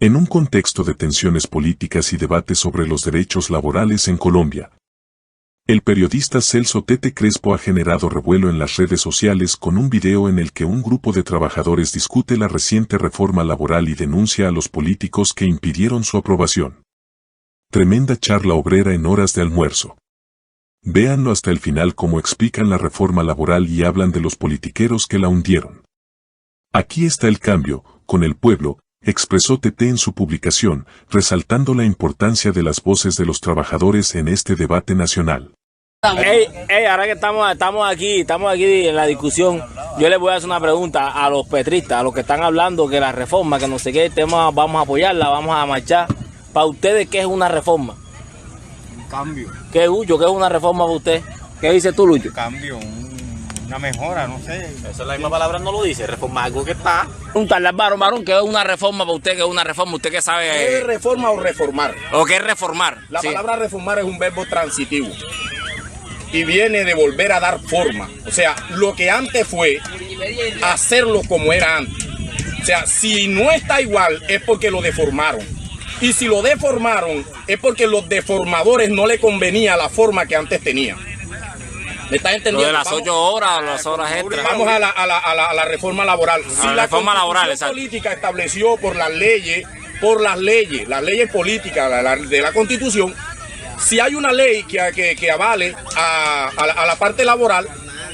En un contexto de tensiones políticas y debates sobre los derechos laborales en Colombia, el periodista Celso Tete Crespo ha generado revuelo en las redes sociales con un video en el que un grupo de trabajadores discute la reciente reforma laboral y denuncia a los políticos que impidieron su aprobación. Tremenda charla obrera en horas de almuerzo. Véanlo hasta el final cómo explican la reforma laboral y hablan de los politiqueros que la hundieron. Aquí está el cambio, con el pueblo, expresó Tete en su publicación, resaltando la importancia de las voces de los trabajadores en este debate nacional. Ahora que estamos aquí en la discusión, yo les voy a hacer una pregunta a los petristas, a los que están hablando que la reforma, que no sé qué tema, vamos a apoyarla, vamos a marchar. Para ustedes, ¿qué es una reforma? Un cambio. ¿Qué, Lucho? ¿Qué es una reforma para usted? ¿Qué dice tú, Lucho? Un cambio, una mejora, no sé. Esa es la misma palabra, no lo dice, reformar algo que está. Preguntarle al varón, ¿qué es una reforma para usted? ¿Qué es una reforma? ¿Usted qué sabe? ¿Qué es reforma o reformar? ¿O qué es reformar? La palabra reformar es un verbo transitivo y viene de volver a dar forma. O sea, lo que antes fue, hacerlo como era antes. O sea, si no está igual es porque lo deformaron. Y si lo deformaron es porque los deformadores no le convenía la forma que antes tenía. ¿Me estás entendiendo? Lo de las 8 horas, las horas extras. Vamos a la reforma laboral. Si la reforma laboral, política estableció por las leyes políticas de la Constitución, si hay una ley que avale a la parte laboral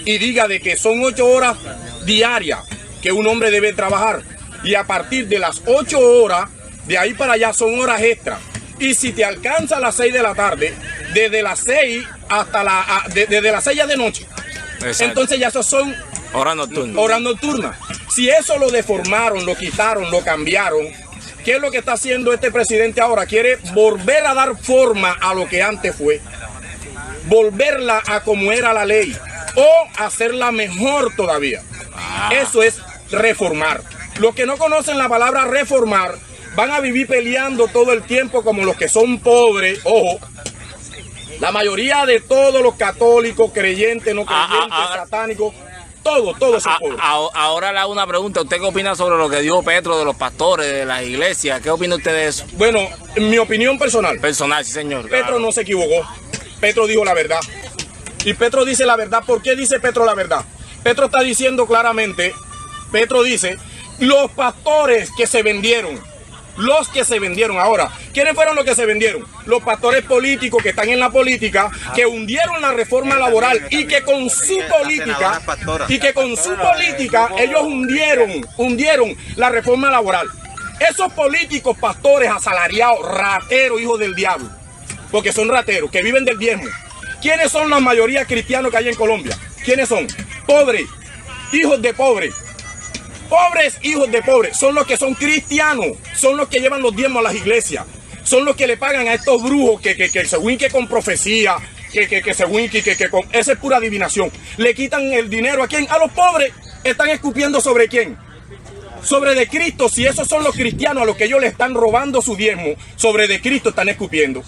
y diga de que son 8 horas diarias que un hombre debe trabajar, y a partir de las 8 horas, de ahí para allá son horas extras. Y si te alcanza a las 6 de la tarde, desde las 6 hasta desde las 6 de noche. Exacto. Entonces ya esos son horas nocturnas. Horas nocturnas. Si eso lo deformaron, lo quitaron, lo cambiaron, ¿qué es lo que está haciendo este presidente ahora? Quiere volver a dar forma a lo que antes fue. Volverla a como era la ley. O hacerla mejor todavía. Eso es reformar. Los que no conocen la palabra reformar van a vivir peleando todo el tiempo como los que son pobres. Ojo, la mayoría de todos los católicos, creyentes, no creyentes, satánicos, todos son pobres. Ahora le hago una pregunta. ¿Usted qué opina sobre lo que dijo Petro de los pastores, de las iglesias? ¿Qué opina usted de eso? Bueno, en mi opinión personal. Personal, sí, señor. Petro no se equivocó. Petro dijo la verdad. Y Petro dice la verdad. ¿Por qué dice Petro la verdad? Petro está diciendo claramente, Petro dice, los pastores que se vendieron. Los que se vendieron ahora. ¿Quiénes fueron los que se vendieron? Los pastores políticos que están en la política, que hundieron la reforma laboral y que con su política, ellos hundieron la reforma laboral. Esos políticos, pastores asalariados, rateros, hijos del diablo, porque son rateros, que viven del diezmo. ¿Quiénes son la mayoría cristianos que hay en Colombia? ¿Quiénes son? Pobres, hijos de pobres. Pobres hijos de pobres son los que son cristianos, son los que llevan los diezmos a las iglesias, son los que le pagan a estos brujos que según que con profecía, esa es pura adivinación. Le quitan el dinero a quién, a los pobres. Están escupiendo sobre quién, sobre de Cristo. Si esos son los cristianos a los que ellos le están robando su diezmo, sobre de Cristo están escupiendo.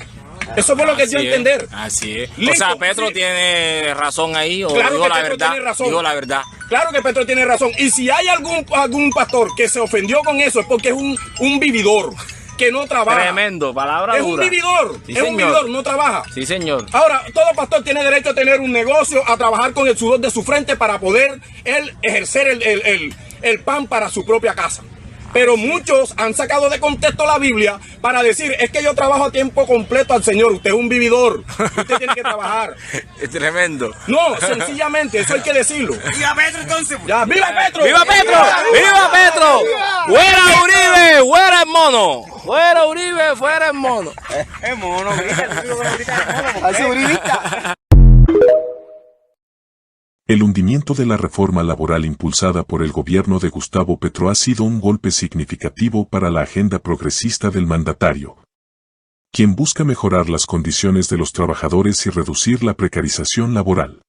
Eso fue lo que dio a entender. Así es. ¿Listo? O sea, Petro tiene razón ahí, o claro digo que la Petro verdad. Tiene razón. Digo la verdad. Claro que Petro tiene razón. Y si hay algún pastor que se ofendió con eso, es porque es un vividor, que no trabaja. Tremendo, palabra es dura. Un vividor, Sí, es señor. un vividor, no trabaja. Sí, señor. Ahora, todo pastor tiene derecho a tener un negocio, a trabajar con el sudor de su frente para poder él ejercer el pan para su propia casa. Pero muchos han sacado de contexto la Biblia para decir, es que yo trabajo a tiempo completo al Señor. Usted es un vividor, usted tiene que trabajar. Es tremendo. No, sencillamente, eso hay que decirlo. ¡Viva Petro entonces! Ya, ¡viva Petro! ¡Viva Petro! ¡Viva Petro! ¡Fuera Uribe! ¡Fuera el mono! ¡Fuera Uribe! ¡Fuera el mono! Es mono, así uribista. El hundimiento de la reforma laboral impulsada por el gobierno de Gustavo Petro ha sido un golpe significativo para la agenda progresista del mandatario, quien busca mejorar las condiciones de los trabajadores y reducir la precarización laboral.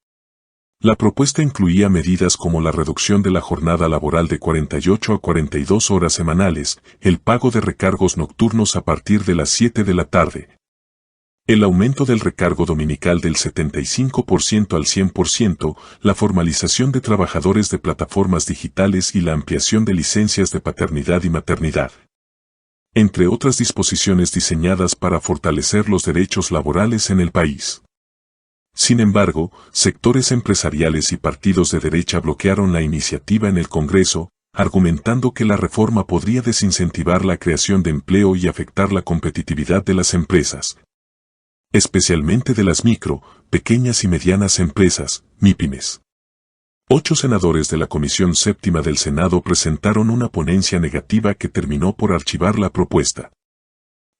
La propuesta incluía medidas como la reducción de la jornada laboral de 48 a 42 horas semanales, el pago de recargos nocturnos a partir de las 7 de la tarde, el aumento del recargo dominical del 75% al 100%, la formalización de trabajadores de plataformas digitales y la ampliación de licencias de paternidad y maternidad. entre otras disposiciones diseñadas para fortalecer los derechos laborales en el país. Sin embargo, sectores empresariales y partidos de derecha bloquearon la iniciativa en el Congreso, argumentando que la reforma podría desincentivar la creación de empleo y afectar la competitividad de las empresas, especialmente de las micro, pequeñas y medianas empresas, MIPYMES. 8 senadores de la Comisión Séptima del Senado presentaron una ponencia negativa que terminó por archivar la propuesta.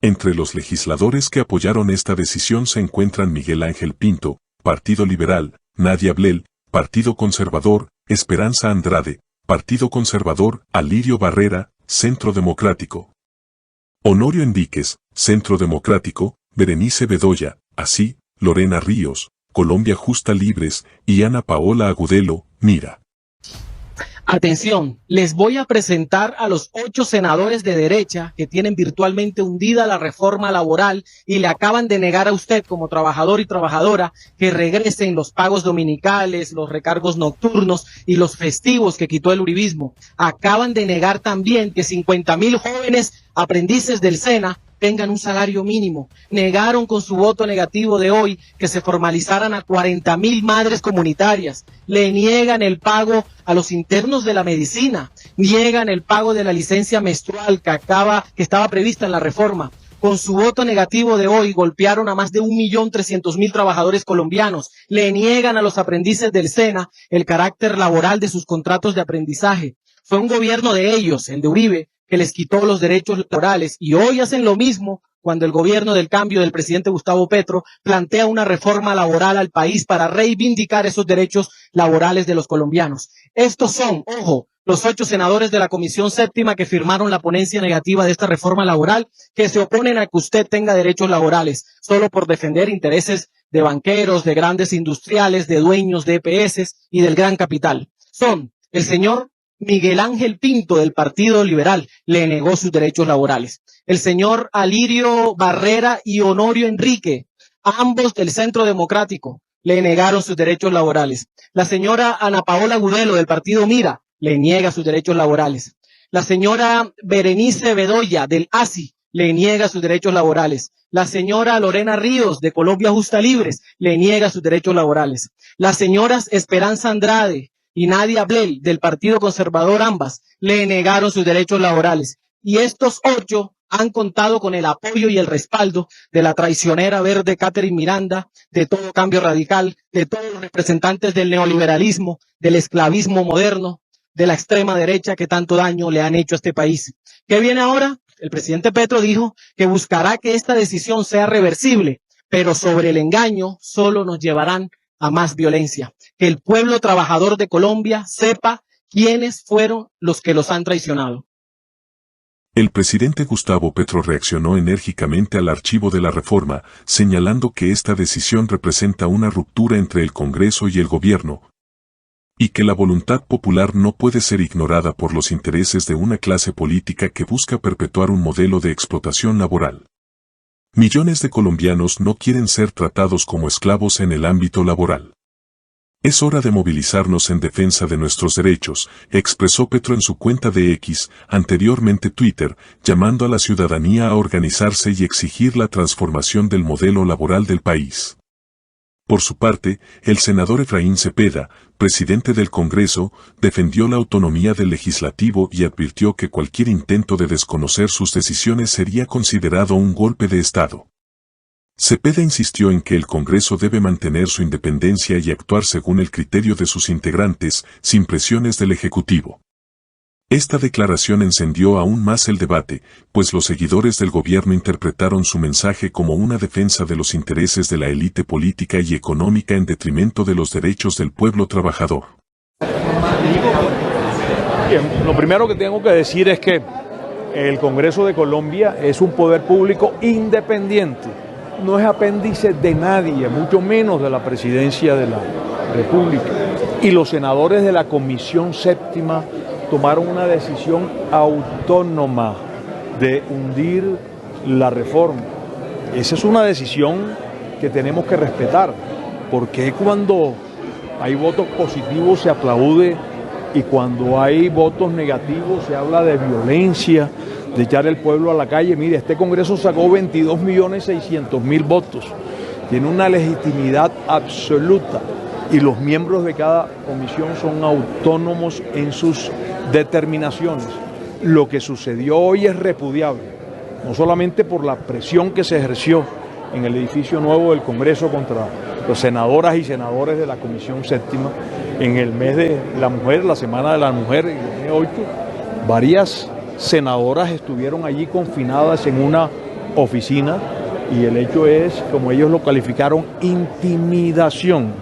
Entre los legisladores que apoyaron esta decisión se encuentran Miguel Ángel Pinto, Partido Liberal, Nadia Blel, Partido Conservador, Esperanza Andrade, Partido Conservador, Alirio Barrera, Centro Democrático, Honorio Enríquez, Centro Democrático, Berenice Bedoya, así, Lorena Ríos, Colombia Justa Libres, y Ana Paola Agudelo, Mira. Atención, les voy a presentar a los 8 senadores de derecha que tienen virtualmente hundida la reforma laboral y le acaban de negar a usted como trabajador y trabajadora que regresen los pagos dominicales, los recargos nocturnos y los festivos que quitó el uribismo. Acaban de negar también que 50.000 jóvenes aprendices del SENA tengan un salario mínimo. Negaron con su voto negativo de hoy que se formalizaran a 40.000 madres comunitarias. Le niegan el pago a los internos de la medicina. Niegan el pago de la licencia menstrual que estaba prevista en la reforma. Con su voto negativo de hoy golpearon a más de 1.300.000 trabajadores colombianos. Le niegan a los aprendices del SENA el carácter laboral de sus contratos de aprendizaje. Fue un gobierno de ellos, el de Uribe, que les quitó los derechos laborales, y hoy hacen lo mismo cuando el gobierno del cambio del presidente Gustavo Petro plantea una reforma laboral al país para reivindicar esos derechos laborales de los colombianos. Estos son, ojo, los 8 senadores de la Comisión Séptima que firmaron la ponencia negativa de esta reforma laboral, que se oponen a que usted tenga derechos laborales, solo por defender intereses de banqueros, de grandes industriales, de dueños de EPS y del gran capital. Son el señor Miguel Ángel Pinto del Partido Liberal, le negó sus derechos laborales. El señor Alirio Barrera y Honorio Enrique, ambos del Centro Democrático, le negaron sus derechos laborales. La señora Ana Paola Agudelo del Partido Mira, le niega sus derechos laborales. La señora Berenice Bedoya del ASI, le niega sus derechos laborales. La señora Lorena Ríos de Colombia Justa Libres, le niega sus derechos laborales. Las señoras Esperanza Andrade y Nadia Blel del Partido Conservador, ambas, le negaron sus derechos laborales. Y estos 8 han contado con el apoyo y el respaldo de la traicionera verde Catherine Miranda, de Todo Cambio Radical, de todos los representantes del neoliberalismo, del esclavismo moderno, de la extrema derecha que tanto daño le han hecho a este país. ¿Qué viene ahora? El presidente Petro dijo que buscará que esta decisión sea reversible, pero sobre el engaño solo nos llevarán a más violencia. Que el pueblo trabajador de Colombia sepa quiénes fueron los que los han traicionado. El presidente Gustavo Petro reaccionó enérgicamente al archivo de la reforma, señalando que esta decisión representa una ruptura entre el Congreso y el gobierno, y que la voluntad popular no puede ser ignorada por los intereses de una clase política que busca perpetuar un modelo de explotación laboral. Millones de colombianos no quieren ser tratados como esclavos en el ámbito laboral. Es hora de movilizarnos en defensa de nuestros derechos, expresó Petro en su cuenta de X, anteriormente Twitter, llamando a la ciudadanía a organizarse y exigir la transformación del modelo laboral del país. Por su parte, el senador Efraín Cepeda, presidente del Congreso, defendió la autonomía del legislativo y advirtió que cualquier intento de desconocer sus decisiones sería considerado un golpe de Estado. Cepeda insistió en que el Congreso debe mantener su independencia y actuar según el criterio de sus integrantes, sin presiones del Ejecutivo. Esta declaración encendió aún más el debate, pues los seguidores del gobierno interpretaron su mensaje como una defensa de los intereses de la élite política y económica en detrimento de los derechos del pueblo trabajador. Bien, lo primero que tengo que decir es que el Congreso de Colombia es un poder público independiente, no es apéndice de nadie, mucho menos de la presidencia de la República. Y los senadores de la Comisión Séptima tomaron una decisión autónoma de hundir la reforma. Esa es una decisión que tenemos que respetar, porque cuando hay votos positivos se aplaude y cuando hay votos negativos se habla de violencia, de echar el pueblo a la calle. Mire, este Congreso sacó 22.600.000 votos. Tiene una legitimidad absoluta y los miembros de cada comisión son autónomos en sus determinaciones. Lo que sucedió hoy es repudiable, no solamente por la presión que se ejerció en el edificio nuevo del Congreso contra los senadoras y senadores de la Comisión Séptima en el mes de la mujer, la Semana de la Mujer, el mes 8, varias senadoras estuvieron allí confinadas en una oficina y el hecho es, como ellos lo calificaron, intimidación.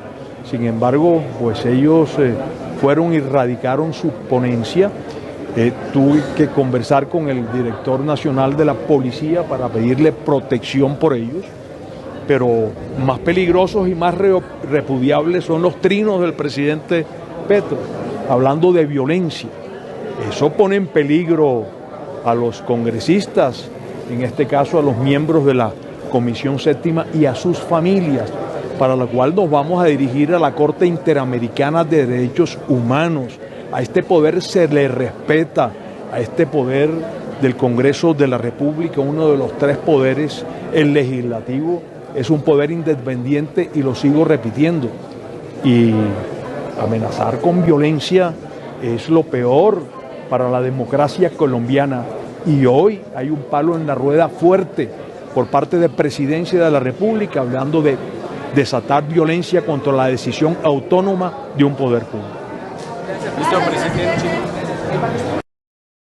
Sin embargo, pues ellos fueron y radicaron su ponencia. Tuve que conversar con el director nacional de la policía para pedirle protección por ellos, pero más peligrosos y más repudiables son los trinos del presidente Petro, hablando de violencia. Eso pone en peligro a los congresistas, en este caso a los miembros de la Comisión Séptima y a sus familias, para la cual nos vamos a dirigir a la Corte Interamericana de Derechos Humanos. A este poder se le respeta, a este poder del Congreso de la República, uno de los tres poderes, el legislativo, es un poder independiente y lo sigo repitiendo. Y amenazar con violencia es lo peor para la democracia colombiana. Y hoy hay un palo en la rueda fuerte por parte de Presidencia de la República, hablando de desatar violencia contra la decisión autónoma de un poder público.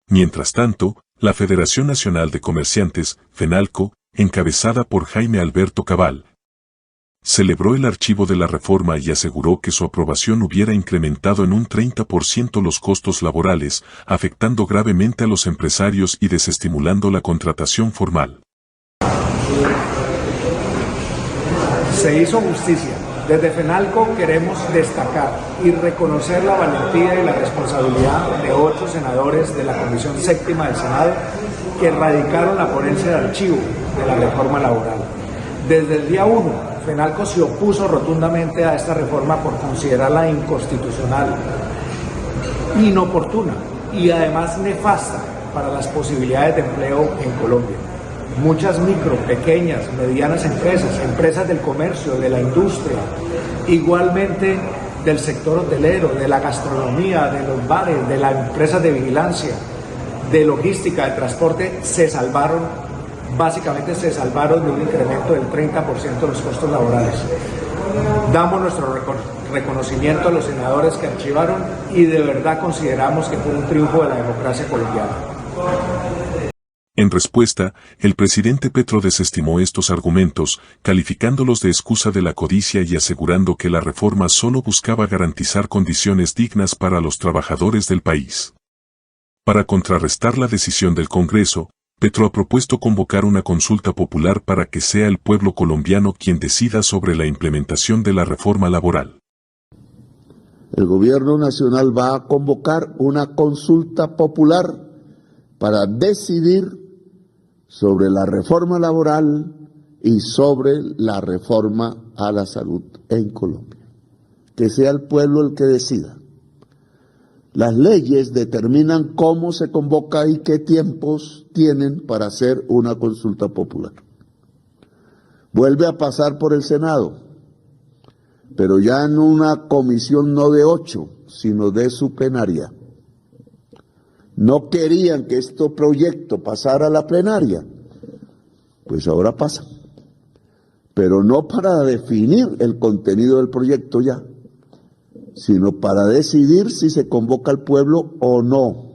Mientras tanto, la Federación Nacional de Comerciantes, FENALCO, encabezada por Jaime Alberto Cabal, celebró el archivo de la reforma y aseguró que su aprobación hubiera incrementado en un 30% los costos laborales, afectando gravemente a los empresarios y desestimulando la contratación formal. Se hizo justicia. Desde FENALCO queremos destacar y reconocer la valentía y la responsabilidad de 8 senadores de la Comisión Séptima del Senado que radicaron la ponencia de archivo de la reforma laboral. Desde el día 1, FENALCO se opuso rotundamente a esta reforma por considerarla inconstitucional, inoportuna y además nefasta para las posibilidades de empleo en Colombia. Muchas micro, pequeñas, medianas empresas, empresas del comercio, de la industria, igualmente del sector hotelero, de la gastronomía, de los bares, de las empresas de vigilancia, de logística, de transporte, básicamente se salvaron de un incremento del 30% de los costos laborales. Damos nuestro reconocimiento a los senadores que archivaron y de verdad consideramos que fue un triunfo de la democracia colombiana. En respuesta, el presidente Petro desestimó estos argumentos, calificándolos de excusa de la codicia y asegurando que la reforma solo buscaba garantizar condiciones dignas para los trabajadores del país. Para contrarrestar la decisión del Congreso, Petro ha propuesto convocar una consulta popular para que sea el pueblo colombiano quien decida sobre la implementación de la reforma laboral. El gobierno nacional va a convocar una consulta popular para decidir sobre la reforma laboral y sobre la reforma a la salud en Colombia. Que sea el pueblo el que decida. Las leyes determinan cómo se convoca y qué tiempos tienen para hacer una consulta popular. Vuelve a pasar por el Senado, pero ya en una comisión no de 8, sino de su plenaria. No querían que este proyecto pasara a la plenaria, pues ahora pasa. Pero no para definir el contenido del proyecto ya, sino para decidir si se convoca al pueblo o no.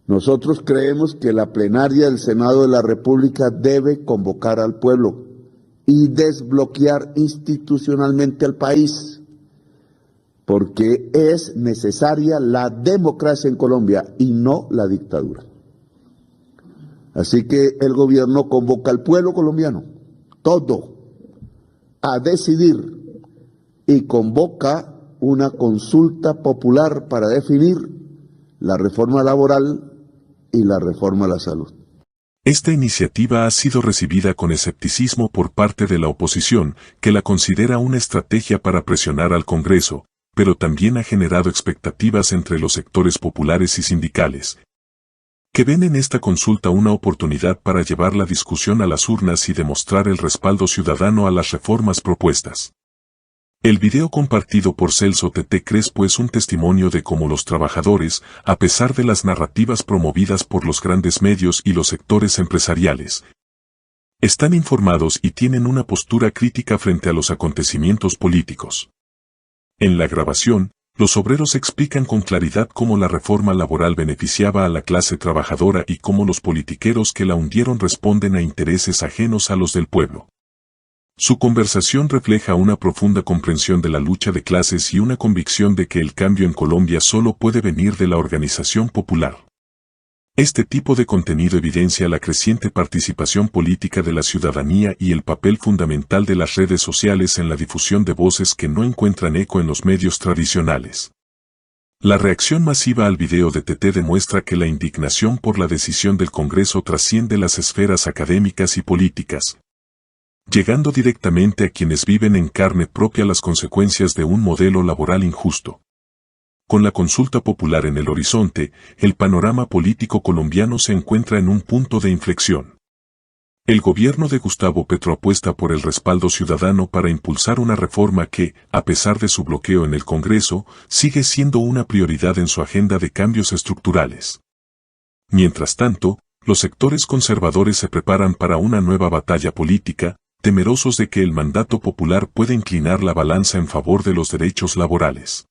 Nosotros creemos que la plenaria del Senado de la República debe convocar al pueblo y desbloquear institucionalmente al país, porque es necesaria la democracia en Colombia y no la dictadura. Así que el gobierno convoca al pueblo colombiano, todo, a decidir y convoca una consulta popular para definir la reforma laboral y la reforma a la salud. Esta iniciativa ha sido recibida con escepticismo por parte de la oposición, que la considera una estrategia para presionar al Congreso, pero también ha generado expectativas entre los sectores populares y sindicales. que ven en esta consulta una oportunidad para llevar la discusión a las urnas y demostrar el respaldo ciudadano a las reformas propuestas. El video compartido por Celso TT Crespo es un testimonio de cómo los trabajadores, a pesar de las narrativas promovidas por los grandes medios y los sectores empresariales, están informados y tienen una postura crítica frente a los acontecimientos políticos. En la grabación, los obreros explican con claridad cómo la reforma laboral beneficiaba a la clase trabajadora y cómo los politiqueros que la hundieron responden a intereses ajenos a los del pueblo. Su conversación refleja una profunda comprensión de la lucha de clases y una convicción de que el cambio en Colombia solo puede venir de la organización popular. Este tipo de contenido evidencia la creciente participación política de la ciudadanía y el papel fundamental de las redes sociales en la difusión de voces que no encuentran eco en los medios tradicionales. La reacción masiva al video de TT demuestra que la indignación por la decisión del Congreso trasciende las esferas académicas y políticas, llegando directamente a quienes viven en carne propia las consecuencias de un modelo laboral injusto. Con la consulta popular en el horizonte, el panorama político colombiano se encuentra en un punto de inflexión. El gobierno de Gustavo Petro apuesta por el respaldo ciudadano para impulsar una reforma que, a pesar de su bloqueo en el Congreso, sigue siendo una prioridad en su agenda de cambios estructurales. Mientras tanto, los sectores conservadores se preparan para una nueva batalla política, temerosos de que el mandato popular pueda inclinar la balanza en favor de los derechos laborales.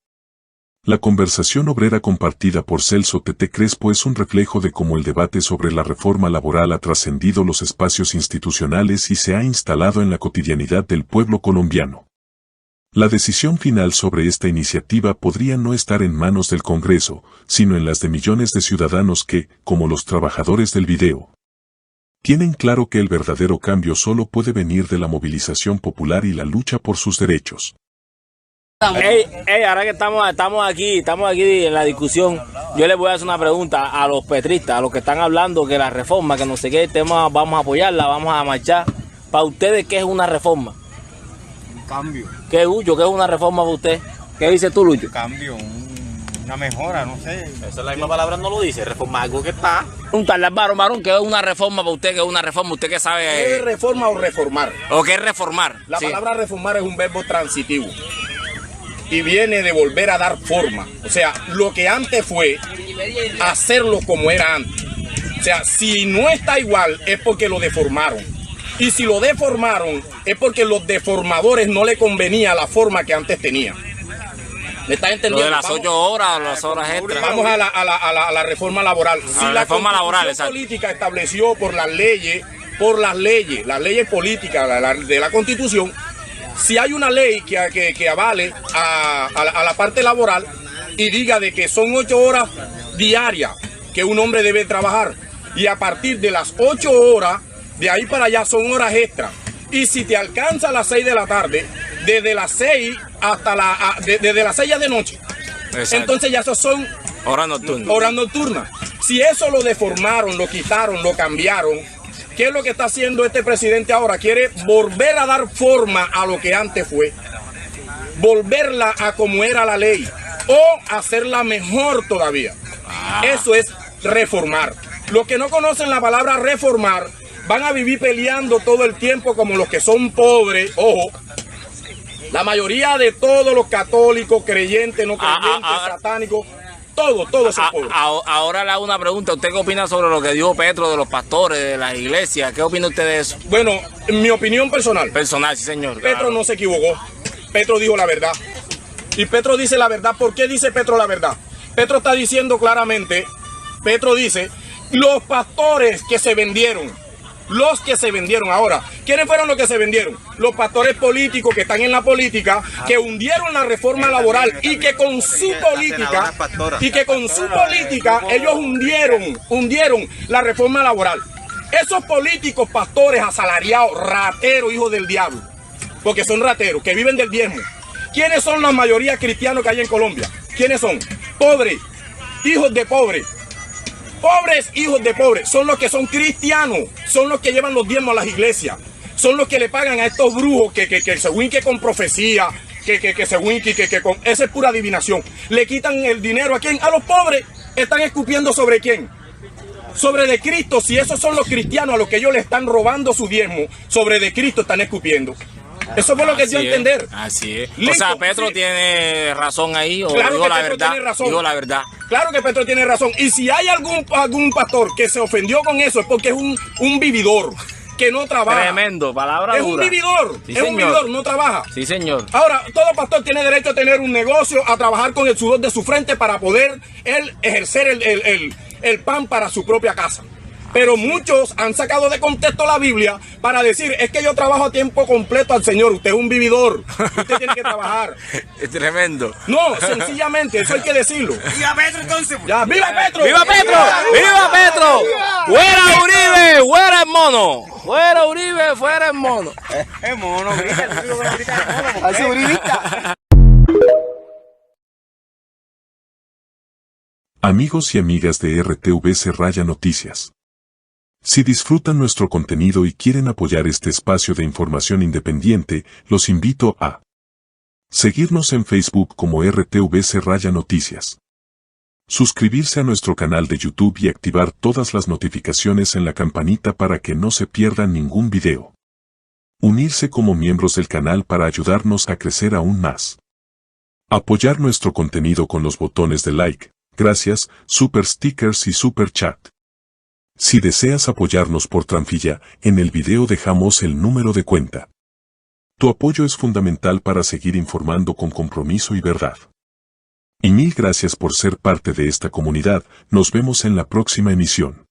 La conversación obrera compartida por Celso TT Crespo es un reflejo de cómo el debate sobre la reforma laboral ha trascendido los espacios institucionales y se ha instalado en la cotidianidad del pueblo colombiano. La decisión final sobre esta iniciativa podría no estar en manos del Congreso, sino en las de millones de ciudadanos que, como los trabajadores del video, tienen claro que el verdadero cambio solo puede venir de la movilización popular y la lucha por sus derechos. Ahora que estamos aquí en la discusión, yo les voy a hacer una pregunta a los petristas, a los que están hablando que la reforma, que no sé qué tema, vamos a apoyarla, vamos a marchar. Para ustedes, ¿qué es una reforma? Un cambio. ¿Qué, Lucho? ¿Qué es una reforma para usted? ¿Qué dices tú, Lucho? Un cambio, una mejora, no sé. Esa es la misma palabra, no lo dice. Reformar algo que está. Preguntarle al varón, ¿qué es una reforma para usted? ¿Qué es una reforma? ¿Usted qué sabe? ¿Es reforma o reformar? ¿O qué es reformar? La Sí. palabra reformar es un verbo transitivo y viene de volver a dar forma. O sea, lo que antes fue, hacerlo como era antes. O sea, si no está igual es porque lo deformaron. Y si lo deformaron es porque los deformadores no le convenía la forma que antes tenía. ¿Me estás entendiendo? Lo de las 8 horas, las horas extras. Vamos a la reforma laboral. Si la reforma laboral, exacto. política estableció por las leyes políticas de la Constitución, si hay una ley que avale a la parte laboral y diga de que son 8 horas diarias que un hombre debe trabajar, y a partir de las 8 horas, de ahí para allá son horas extras, y si te alcanza a las 6 de la tarde, desde las 6 hasta desde las 6 de noche, Exacto. entonces ya esos son Hora nocturna. horas nocturnas. Si eso lo deformaron, lo quitaron, lo cambiaron, ¿qué es lo que está haciendo este presidente ahora? Quiere volver a dar forma a lo que antes fue, volverla a como era la ley, o hacerla mejor todavía. Eso es reformar. Los que no conocen la palabra reformar van a vivir peleando todo el tiempo como los que son pobres. Ojo, la mayoría de todos los católicos, creyentes, no creyentes, satánicos, todos son pobres. Ahora le hago una pregunta. ¿Usted qué opina sobre lo que dijo Petro de los pastores, de las iglesias? ¿Qué opina usted de eso? Bueno, en mi opinión personal, Personal, sí, señor. Petro claro. no se equivocó. Petro dijo la verdad. Y Petro dice la verdad. ¿Por qué dice Petro la verdad? Petro está diciendo claramente, Petro dice, los pastores que se vendieron, ahora, ¿quiénes fueron los que se vendieron? Los pastores políticos que están en la política, que hundieron la reforma laboral y que con su política, ellos hundieron la reforma laboral. Esos políticos, pastores asalariados, rateros, hijos del diablo, porque son rateros, que viven del diezmo. ¿Quiénes son la mayoría cristianos que hay en Colombia? ¿Quiénes son? Pobres, hijos de pobres. Pobres hijos de pobres son los que son cristianos, son los que llevan los diezmos a las iglesias, son los que le pagan a estos brujos que según que con profecía, que según que con esa es pura adivinación. Le quitan el dinero a quién, a los pobres. Están escupiendo sobre quién, Sobre de Cristo, si esos son los cristianos a los que ellos le están robando su diezmo, sobre de Cristo están escupiendo. Eso fue lo que dio a entender. Así es. Listo, O sea, Petro sí. tiene razón ahí, o Claro digo que la Petro verdad. tiene razón. Digo la verdad. Claro que Petro tiene razón. Y si hay algún pastor que se ofendió con eso, es porque es un vividor, que no trabaja. Tremendo, palabra Es un dura. vividor, Sí, es un señor. vividor, no trabaja. Sí, señor. Ahora, todo pastor tiene derecho a tener un negocio, a trabajar con el sudor de su frente para poder él ejercer el pan para su propia casa. Pero muchos han sacado de contexto la Biblia para decir, es que yo trabajo a tiempo completo al Señor, usted es un vividor, usted tiene que trabajar. Es tremendo. No, sencillamente, eso hay que decirlo. ¡Viva Petro entonces! Ya, ¡viva Petro! ¡Viva Petro! ¡Viva Petro! ¡Fuera Uribe! ¡Fuera el mono! ¡Fuera Uribe! ¡Fuera el mono! ¡Es mono! Grita, tú digo que grita de mono, porque- Así, uribista. Amigos y amigas de RTVC Raya Noticias. Si disfrutan nuestro contenido y quieren apoyar este espacio de información independiente, los invito a seguirnos en Facebook como RTVC Raya Noticias. Suscribirse a nuestro canal de YouTube y activar todas las notificaciones en la campanita para que no se pierdan ningún video. Unirse como miembros del canal para ayudarnos a crecer aún más. Apoyar nuestro contenido con los botones de like, gracias, super stickers y super chat. Si deseas apoyarnos por Tranfilla, en el video dejamos el número de cuenta. Tu apoyo es fundamental para seguir informando con compromiso y verdad. Y mil gracias por ser parte de esta comunidad, nos vemos en la próxima emisión.